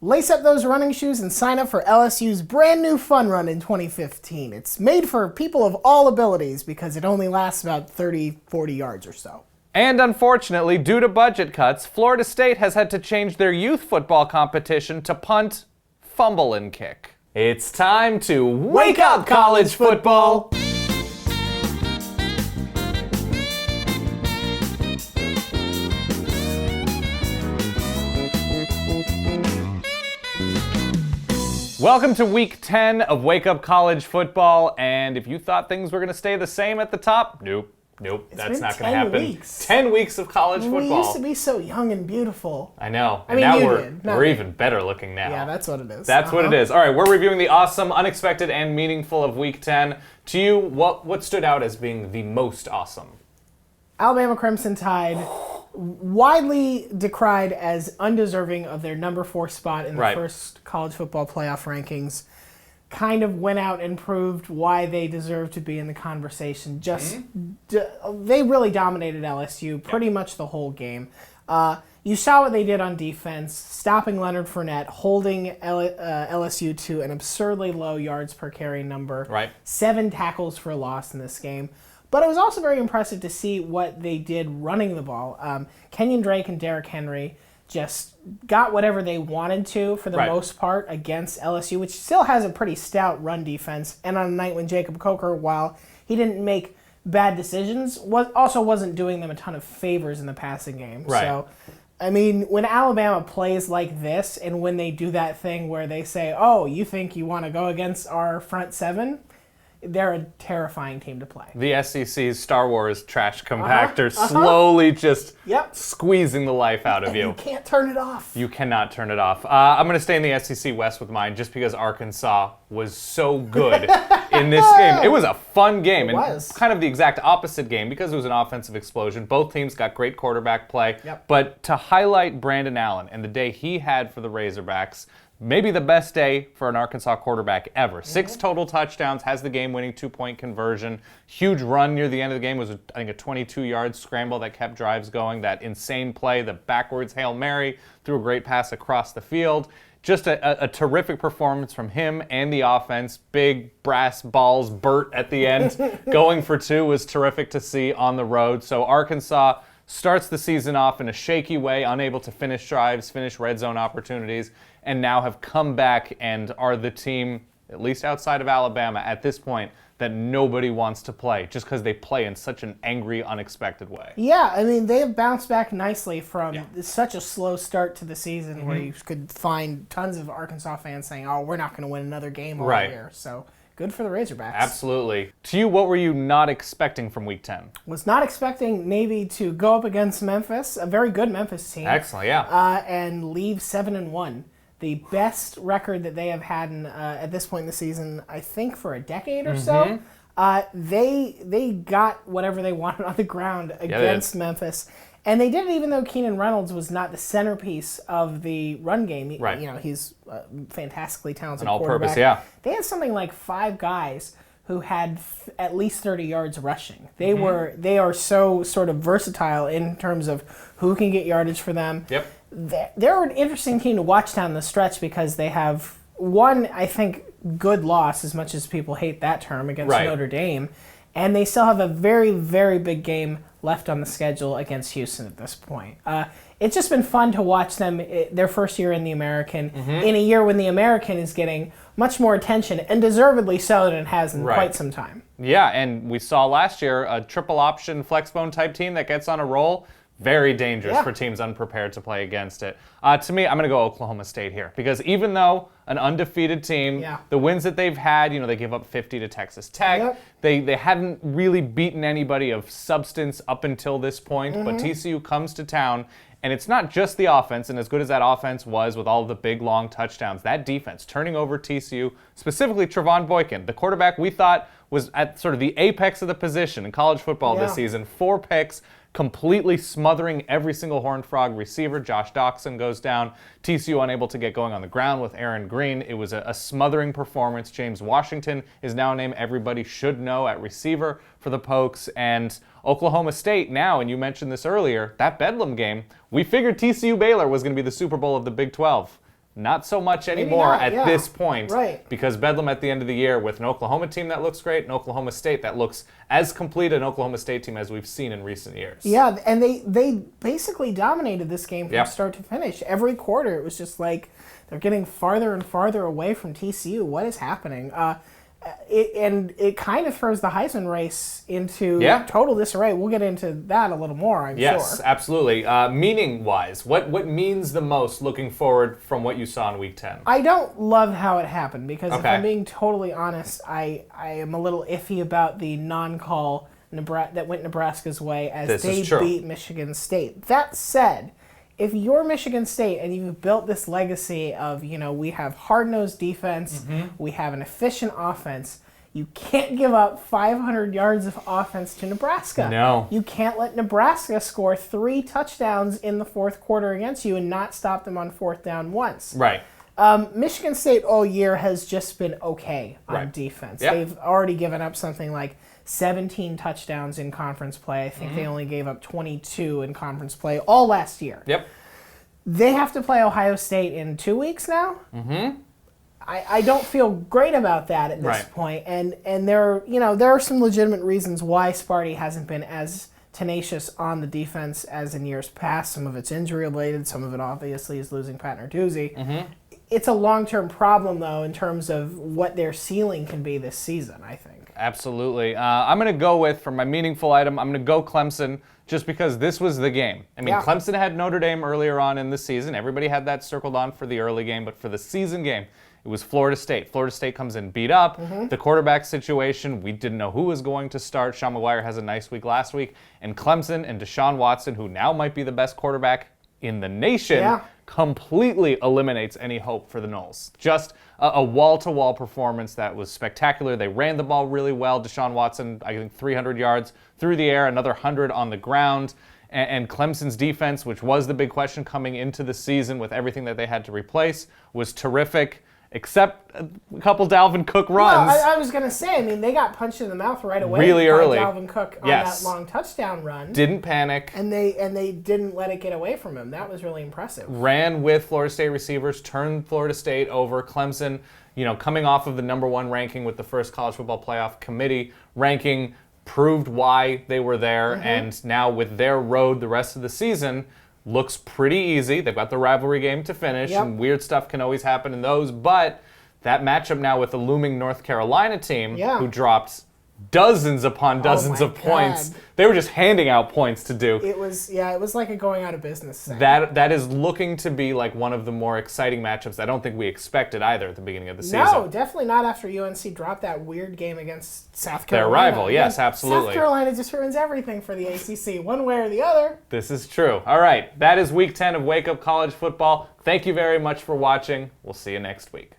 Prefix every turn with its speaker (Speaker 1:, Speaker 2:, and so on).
Speaker 1: Lace up those running shoes and sign up for LSU's brand new fun run in 2015. It's made for people of all abilities because it only lasts about 30, 40 yards or so.
Speaker 2: And unfortunately, due to budget cuts, Florida State has had to change their youth football competition to punt, fumble, and kick. It's time to wake up, college football! Welcome to week 10 of Wake Up College Football, and if you thought things were going to stay the same at the top, nope, that's not going to happen.
Speaker 1: Weeks.
Speaker 2: 10 weeks of college football.
Speaker 1: We used to be so young and beautiful.
Speaker 2: I know.
Speaker 1: I mean,
Speaker 2: now
Speaker 1: we're
Speaker 2: we're even better looking now.
Speaker 1: Yeah, that's what it is.
Speaker 2: That's what it is. All right, we're reviewing the awesome, unexpected, and meaningful of week 10. To you, what stood out as being the most awesome?
Speaker 1: Alabama Crimson Tide, widely decried as undeserving of their number 4 spot in the first college football playoff rankings, kind of went out and proved why they deserve to be in the conversation. They really dominated LSU pretty much the whole game. You saw what they did on defense, stopping Leonard Fournette, holding LSU to an absurdly low yards per carry number.
Speaker 2: Right.
Speaker 1: 7 tackles for loss in this game. But it was also very impressive to see what they did running the ball. Kenyon Drake and Derrick Henry just got whatever they wanted to for the most part against LSU, which still has a pretty stout run defense. And on a night when Jacob Coker, while he didn't make bad decisions, also wasn't doing them a ton of favors in the passing game.
Speaker 2: Right.
Speaker 1: So, I mean, when Alabama plays like this and when they do that thing where they say, oh, you think you want to go against our front seven? They're a terrifying team to play.
Speaker 2: The SEC's Star Wars trash compactor slowly just squeezing the life out of you.
Speaker 1: You can't turn it off.
Speaker 2: You cannot turn it off. I'm going to stay in the SEC West with mine just because Arkansas was so good in this game. It was a fun game.
Speaker 1: It was.
Speaker 2: Kind of the exact opposite game because it was an offensive explosion. Both teams got great quarterback play.
Speaker 1: Yep.
Speaker 2: But to highlight Brandon Allen and the day he had for the Razorbacks, maybe the best day for an Arkansas quarterback ever. 6 total touchdowns, has the game-winning 2-point conversion. Huge run near the end of the game was, I think, a 22-yard scramble that kept drives going. That insane play, the backwards Hail Mary, threw a great pass across the field. Just a terrific performance from him and the offense. Big brass balls, Burt at the end. Going for 2 was terrific to see on the road. So Arkansas starts the season off in a shaky way, unable to finish drives, finish red zone opportunities, and now have come back and are the team, at least outside of Alabama at this point, that nobody wants to play just because they play in such an angry, unexpected way.
Speaker 1: Yeah, I mean, they have bounced back nicely from such a slow start to the season where you could find tons of Arkansas fans saying, oh, we're not going to win another game all year. So good for the Razorbacks.
Speaker 2: Absolutely. To you, what were you not expecting from Week 10?
Speaker 1: Was not expecting Navy to go up against Memphis, a very good Memphis team.
Speaker 2: Excellent, yeah.
Speaker 1: And leave 7-1. The best record that they have had at this point in the season, I think, for a decade or so. They got whatever they wanted on the ground against Memphis. And they did it even though Keenan Reynolds was not the centerpiece of the run game.
Speaker 2: Right.
Speaker 1: You know, he's a fantastically talented
Speaker 2: An all-purpose,
Speaker 1: quarterback. They had something like 5 guys who had at least 30 yards rushing. They are so sort of versatile in terms of who can get yardage for them.
Speaker 2: Yep.
Speaker 1: They're an interesting team to watch down the stretch because they have one, I think, good loss, as much as people hate that term, against Notre Dame. And they still have a very, very big game left on the schedule against Houston at this point. It's just been fun to watch them, their first year in the American, in a year when the American is getting much more attention, and deservedly so, than it has in quite some time.
Speaker 2: Yeah, and we saw last year a triple option flexbone type team that gets on a roll. Very dangerous for teams unprepared to play against it. To me, I'm going to go Oklahoma State here because even though an undefeated team, the wins that they've had, they give up 50 to Texas Tech. They haven't really beaten anybody of substance up until this point, but TCU comes to town. And it's not just the offense, and as good as that offense was with all of the big, long touchdowns, that defense, turning over TCU, specifically Trevon Boykin, the quarterback we thought was at sort of the apex of the position in college football this season. 4 picks, completely smothering every single Horned Frog receiver. Josh Doxson goes down. TCU unable to get going on the ground with Aaron Green. It was a smothering performance. James Washington is now a name everybody should know at receiver for the Pokes. And Oklahoma State now, and you mentioned this earlier, that Bedlam game, we figured TCU Baylor was going to be the Super Bowl of the Big 12. Not so much anymore at this point.
Speaker 1: Right.
Speaker 2: Because Bedlam at the end of the year with an Oklahoma team that looks great, an Oklahoma State that looks as complete an Oklahoma State team as we've seen in recent years.
Speaker 1: Yeah, and they basically dominated this game from start to finish. Every quarter, it was just like they're getting farther and farther away from TCU. What is happening? It kind of throws the Heisman race into total disarray. We'll get into that a little more, I'm sure.
Speaker 2: Yes, absolutely. Meaning-wise, what means the most looking forward from what you saw in Week 10?
Speaker 1: I don't love how it happened because if I'm being totally honest, I am a little iffy about the non-call that went Nebraska's way as they beat Michigan State. That said, if you're Michigan State and you've built this legacy of, we have hard-nosed defense, we have an efficient offense, you can't give up 500 yards of offense to Nebraska.
Speaker 2: No.
Speaker 1: You can't let Nebraska score 3 touchdowns in the fourth quarter against you and not stop them on fourth down once.
Speaker 2: Right.
Speaker 1: Michigan State all year has just been okay on defense.
Speaker 2: Yep.
Speaker 1: They've already given up something like 17 touchdowns in conference play. I think they only gave up 22 in conference play all last year.
Speaker 2: Yep.
Speaker 1: They have to play Ohio State in 2 weeks now. I don't feel great about that at this point. And there are some legitimate reasons why Sparty hasn't been as tenacious on the defense as in years past. Some of it's injury related. Some of it obviously is losing Pat Narduzzi. It's a long-term problem, though, in terms of what their ceiling can be this season, I think.
Speaker 2: Absolutely. I'm going to go with, for my meaningful item, I'm going to go Clemson just because this was the game. I mean, Clemson had Notre Dame earlier on in the season. Everybody had that circled on for the early game, but for the season game, it was Florida State. Florida State comes in beat up. The quarterback situation, we didn't know who was going to start. Sean McGuire has a nice week last week. And Clemson and Deshaun Watson, who now might be the best quarterback in the nation, completely eliminates any hope for the Noles. Just a wall-to-wall performance that was spectacular. They ran the ball really well. Deshaun Watson, I think 300 yards through the air, another 100 on the ground. And Clemson's defense, which was the big question coming into the season with everything that they had to replace, was terrific. Except a couple Dalvin Cook runs.
Speaker 1: Well, I was going to say, they got punched in the mouth right away
Speaker 2: really
Speaker 1: by
Speaker 2: early.
Speaker 1: Dalvin Cook on that long touchdown run.
Speaker 2: Didn't panic.
Speaker 1: And they didn't let it get away from him. That was really impressive.
Speaker 2: Ran with Florida State receivers, turned Florida State over. Clemson, coming off of the #1 ranking with the first college football playoff committee ranking, proved why they were there. And now with their road the rest of the season, looks pretty easy. They've got the rivalry game to finish, and weird stuff can always happen in those. But that matchup now with the looming North Carolina team, who dropped dozens upon dozens of points. They were just handing out points to Duke.
Speaker 1: It was like a going out of business thing.
Speaker 2: That is looking to be like one of the more exciting matchups I don't think we expected either at the beginning of the season.
Speaker 1: No, definitely not after UNC dropped that weird game against South Carolina.
Speaker 2: Their rival, yes, absolutely.
Speaker 1: South Carolina just ruins everything for the ACC, one way or the other.
Speaker 2: This is true. All right, that is Week 10 of Wake Up College Football. Thank you very much for watching. We'll see you next week.